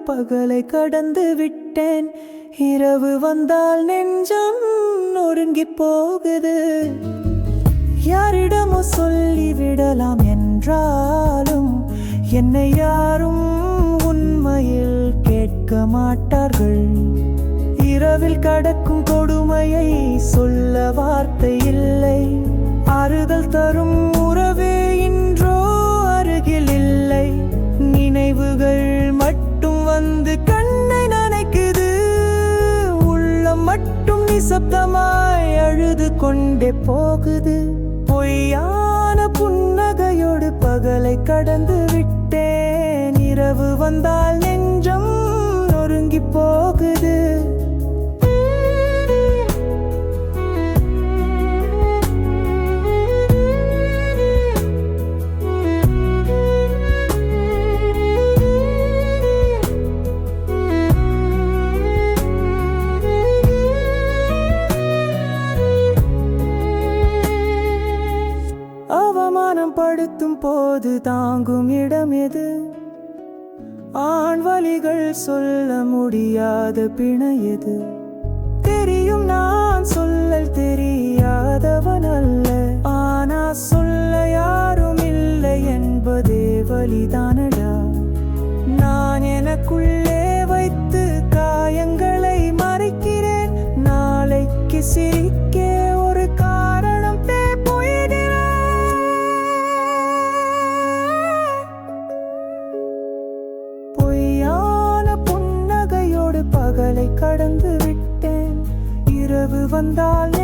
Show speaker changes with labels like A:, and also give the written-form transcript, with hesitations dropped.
A: பகலை கடந்து விட்டேன். இரவு வந்தால் நெஞ்சம் நொறுங்கி போகுது. யாரிடமோ சொல்லிவிடலாம் என்றாலும் என்னை யாரும் உண்மையில் கேட்க மாட்டார்கள். இரவில் கடக்கும் கொடுமையை சொல்ல வார்த்தை இல்லை. ஆறுதல் தரும் உறவே இன்றோ அருகில் இல்லை. நினைவுகள் மட்டும் வந்து கண்ணை நனைக்குது. உள்ளம் மட்டும் நிசப்தமாய் அழுது கொண்டே போகுது. பொய்யான புன்னகையோடு பகலை கடந்து விட்டேன். இரவு வந்தால் நெஞ்சம் நொறுங்கி போகுது. அவமானம் படுத்தும் போது தாங்கும் இடம் எது? ஆண் வலிகள் சொல்ல முடியாத பிணை எது? தெரியும் நான் சொல்லல் தெரியாதவன் அல்ல. ஆனா சொல்ல யாரும் இல்லை என்பதே வலிதானடா. நான் எனக்குள்ளே வைத்து காயங்களை மறைக்கிறேன். நாளைக்கு சிரிக்க ஒரு காரணம் பொய்யான புன்னகையோடு பகலை கடந்து விட்டேன். இரவு வந்தால்